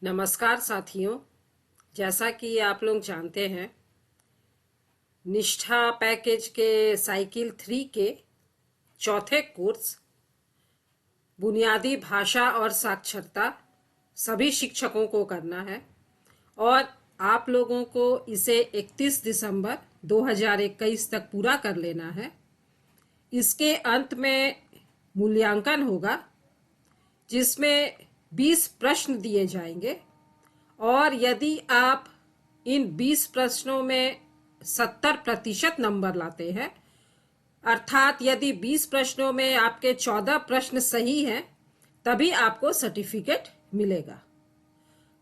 नमस्कार साथियों। जैसा कि आप लोग जानते हैं, निष्ठा पैकेज के साइकिल 3 के चौथे कोर्स बुनियादी भाषा और साक्षरता सभी शिक्षकों को करना है और आप लोगों को इसे 31 दिसंबर 2021 तक पूरा कर लेना है। इसके अंत में मूल्यांकन होगा जिसमें 20 प्रश्न दिए जाएंगे और यदि आप इन 20 प्रश्नों में 70% नंबर लाते हैं, अर्थात यदि 20 प्रश्नों में आपके 14 प्रश्न सही हैं, तभी आपको सर्टिफिकेट मिलेगा।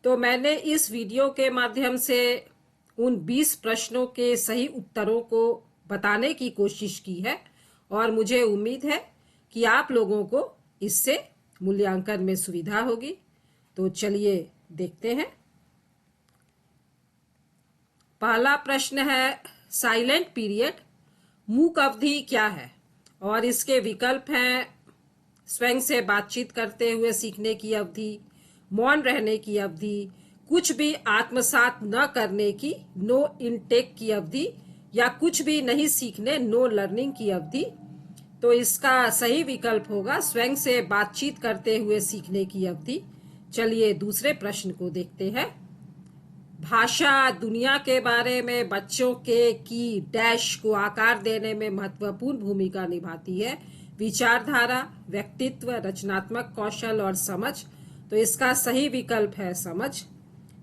तो मैंने इस वीडियो के माध्यम से उन 20 प्रश्नों के सही उत्तरों को बताने की कोशिश की है और मुझे उम्मीद है कि आप लोगों को इससे मूल्यांकन में सुविधा होगी। तो चलिए देखते हैं। पहला प्रश्न है, साइलेंट पीरियड मूक अवधि क्या है? और इसके विकल्प हैं स्वयं से बातचीत करते हुए सीखने की अवधि, मौन रहने की अवधि, कुछ भी आत्मसात न करने की नो इनटेक की अवधि, या कुछ भी नहीं सीखने नो लर्निंग की अवधि। तो इसका सही विकल्प होगा स्वयं से बातचीत करते हुए सीखने की अवधि। चलिए दूसरे प्रश्न को देखते हैं। भाषा दुनिया के बारे में बच्चों के की डैश को आकार देने में महत्वपूर्ण भूमिका निभाती है। विचारधारा, व्यक्तित्व, रचनात्मक कौशल और समझ। तो इसका सही विकल्प है समझ।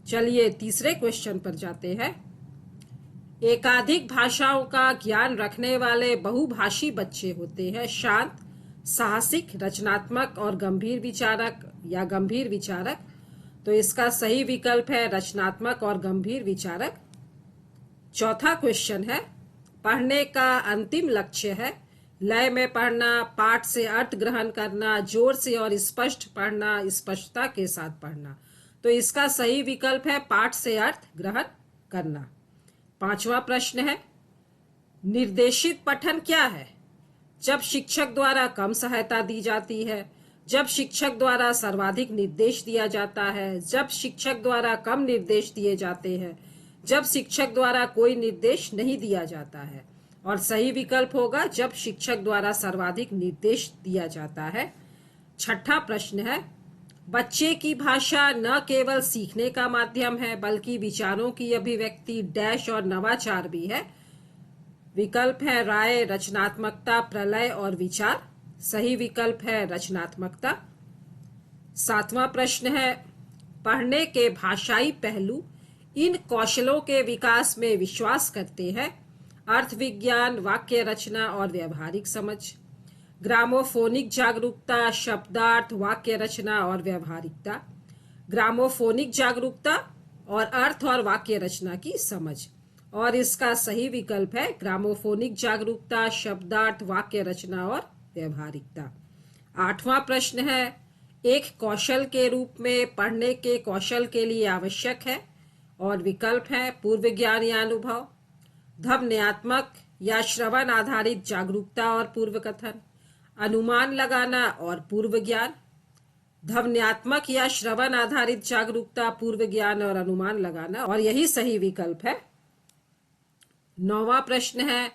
चलिए तीसरे क्वेश्चन पर जाते हैं। एकाधिक भाषाओं का ज्ञान रखने वाले बहुभाषी बच्चे होते हैं शांत, साहसिक, रचनात्मक और गंभीर विचारक या गंभीर विचारक। तो इसका सही विकल्प है रचनात्मक और गंभीर विचारक। चौथा क्वेश्चन है, पढ़ने का अंतिम लक्ष्य है लय में पढ़ना, पाठ से अर्थ ग्रहण करना, जोर से और स्पष्ट पढ़ना, स्पष्टता के साथ पढ़ना। तो इसका सही विकल्प है पाठ से अर्थ ग्रहण करना। पांचवा प्रश्न है, निर्देशित पठन क्या है? जब शिक्षक द्वारा कम सहायता दी जाती है, जब शिक्षक द्वारा सर्वाधिक निर्देश दिया जाता है, जब शिक्षक द्वारा कम निर्देश दिए जाते हैं, जब शिक्षक द्वारा कोई निर्देश नहीं दिया जाता है। और सही विकल्प होगा जब शिक्षक द्वारा सर्वाधिक निर्देश दिया जाता है। छठा प्रश्न है, बच्चे की भाषा न केवल सीखने का माध्यम है बल्कि विचारों की अभिव्यक्ति डैश और नवाचार भी है। विकल्प है राय, रचनात्मकता, प्रलय और विचार। सही विकल्प है रचनात्मकता। सातवां प्रश्न है, पढ़ने के भाषाई पहलू इन कौशलों के विकास में विश्वास करते हैं। अर्थ विज्ञान, वाक्य रचना और व्यवहारिक समझ। ग्रामोफोनिक जागरूकता, शब्दार्थ, वाक्य रचना और व्यवहारिकता। ग्रामोफोनिक जागरूकता और अर्थ और वाक्य रचना की समझ। और इसका सही विकल्प है ग्रामोफोनिक जागरूकता, शब्दार्थ, वाक्य रचना और व्यवहारिकता। आठवां प्रश्न है, एक कौशल के रूप में पढ़ने के कौशल के लिए आवश्यक है। और विकल्प है पूर्व ज्ञान या अनुभव, ध्वन्यात्मक या श्रवण आधारित जागरूकता और पूर्व कथन, अनुमान लगाना और पूर्व ज्ञान। ध्वन्यात्मक या श्रवण आधारित जागरूकता, पूर्व ज्ञान और अनुमान लगाना, और यही सही विकल्प है। नौवां प्रश्न है,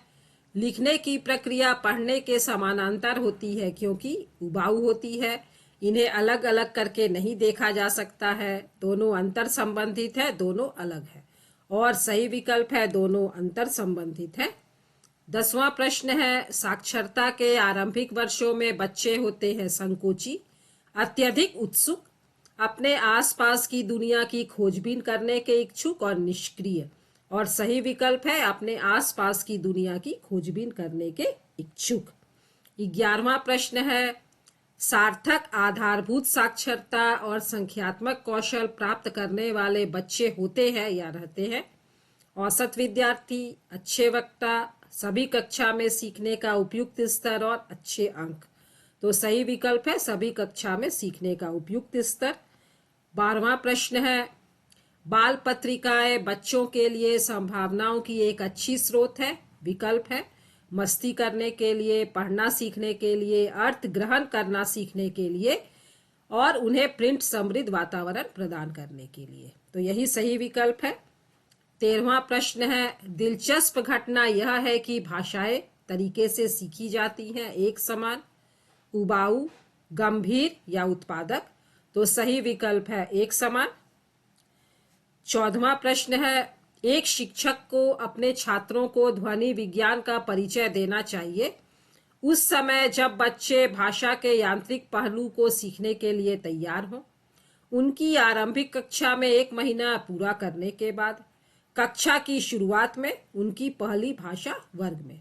लिखने की प्रक्रिया पढ़ने के समानांतर होती है क्योंकि उबाऊ होती है। इन्हें अलग अलग करके नहीं देखा जा सकता है। दोनों अंतर संबंधित है, दोनों अलग है। और सही विकल्प है दोनों अंतर संबंधित है। 10वां प्रश्न है, साक्षरता के आरंभिक वर्षों में बच्चे होते हैं संकोची, अत्यधिक उत्सुक, अपने आसपास की दुनिया की खोजबीन करने के इच्छुक और निष्क्रिय। और सही विकल्प है अपने आसपास की दुनिया की खोजबीन करने के इच्छुक। 11वां प्रश्न है, सार्थक आधारभूत साक्षरता और संख्यात्मक कौशल प्राप्त करने वाले बच्चे होते हैं या रहते हैं। औसत विद्यार्थी, अच्छे वक्ता, सभी कक्षा में सीखने का उपयुक्त स्तर और अच्छे अंक। तो सही विकल्प है सभी कक्षा में सीखने का उपयुक्त स्तर। 12वां प्रश्न है, बाल पत्रिकाएं बच्चों के लिए संभावनाओं की एक अच्छी स्रोत है। विकल्प है मस्ती करने के लिए, पढ़ना सीखने के लिए, अर्थ ग्रहण करना सीखने के लिए और उन्हें प्रिंट समृद्ध वातावरण प्रदान करने के लिए। तो यही सही विकल्प है। 13वां प्रश्न है, दिलचस्प घटना यह है कि भाषाएं तरीके से सीखी जाती हैं, एक समान, उबाऊ, गंभीर या उत्पादक। तो सही विकल्प है एक समान। 14वां प्रश्न है, एक शिक्षक को अपने छात्रों को ध्वनि विज्ञान का परिचय देना चाहिए उस समय जब बच्चे भाषा के यांत्रिक पहलू को सीखने के लिए तैयार हों, उनकी आरंभिक कक्षा में 1 महीना पूरा करने के बाद, कक्षा की शुरुआत में, उनकी पहली भाषा वर्ग में।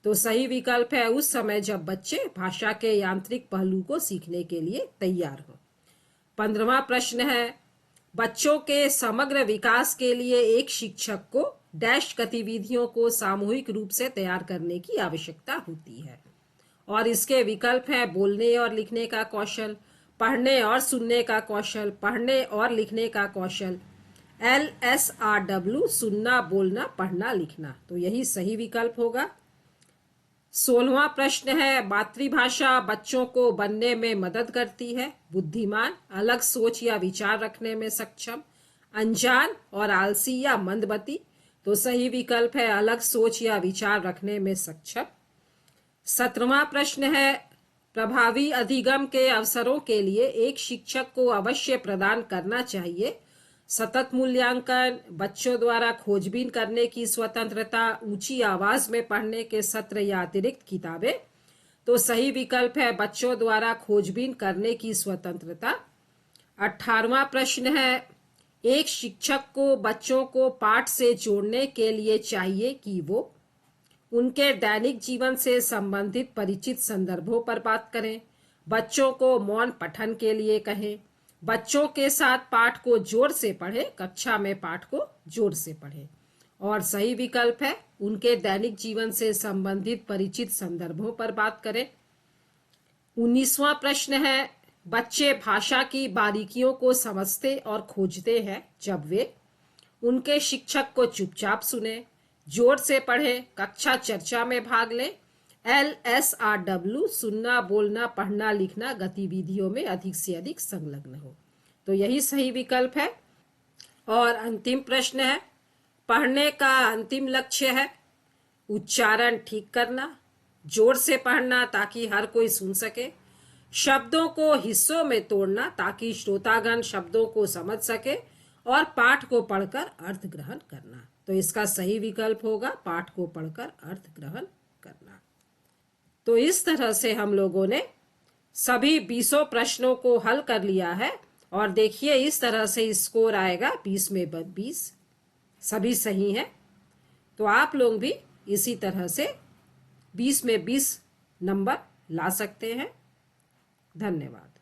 तो सही विकल्प है उस समय जब बच्चे भाषा के यांत्रिक पहलू को सीखने के लिए तैयार हों। 15वां प्रश्न है, बच्चों के समग्र विकास के लिए एक शिक्षक को डैश गतिविधियों को सामूहिक रूप से तैयार करने की आवश्यकता होती है। और इसके विकल्प हैं बोलने और लिखने का कौशल, पढ़ने और सुनने का कौशल, पढ़ने और लिखने का कौशल, LSRW, सुनना, बोलना, पढ़ना, लिखना। तो यही सही विकल्प होगा। 16वां प्रश्न है, मातृभाषा बच्चों को बनने में मदद करती है, बुद्धिमान, अलग सोच या विचार रखने में सक्षम, अनजान और आलसी या मंदमती। तो सही विकल्प है अलग सोच या विचार रखने में सक्षम। 17वां प्रश्न है, प्रभावी अधिगम के अवसरों के लिए एक शिक्षक को अवश्य प्रदान करना चाहिए सतत मूल्यांकन, बच्चों द्वारा खोजबीन करने की स्वतंत्रता, ऊंची आवाज में पढ़ने के सत्र या अतिरिक्त किताबें। तो सही विकल्प है बच्चों द्वारा खोजबीन करने की स्वतंत्रता। 18वां प्रश्न है, एक शिक्षक को बच्चों को पाठ से जोड़ने के लिए चाहिए कि वो उनके दैनिक जीवन से संबंधित परिचित संदर्भों पर बात करें, बच्चों को मौन पठन के लिए कहें, बच्चों के साथ पाठ को जोर से पढ़ें, कक्षा में पाठ को जोर से पढ़ें। और सही विकल्प है उनके दैनिक जीवन से संबंधित परिचित संदर्भों पर बात करें। 19वां प्रश्न है, बच्चे भाषा की बारीकियों को समझते और खोजते हैं जब वे उनके शिक्षक को चुपचाप सुने, जोर से पढ़े, कक्षा चर्चा में भाग ले, LSRW, सुनना, बोलना, पढ़ना, लिखना गतिविधियों में अधिक से अधिक संलग्न हो। तो यही सही विकल्प है। और अंतिम प्रश्न है, पढ़ने का अंतिम लक्ष्य है उच्चारण ठीक करना, जोर से पढ़ना ताकि हर कोई सुन सके, शब्दों को हिस्सों में तोड़ना ताकि श्रोतागण शब्दों को समझ सके, और पाठ को पढ़कर अर्थ ग्रहण करना। तो इसका सही विकल्प होगा पाठ को पढ़कर अर्थ ग्रहण करना। तो इस तरह से हम लोगों ने सभी 20 प्रश्नों को हल कर लिया है। और देखिए इस तरह से स्कोर आएगा 20 में 20, सभी सही हैं। तो आप लोग भी इसी तरह से 20 में 20 नंबर ला सकते हैं। धन्यवाद।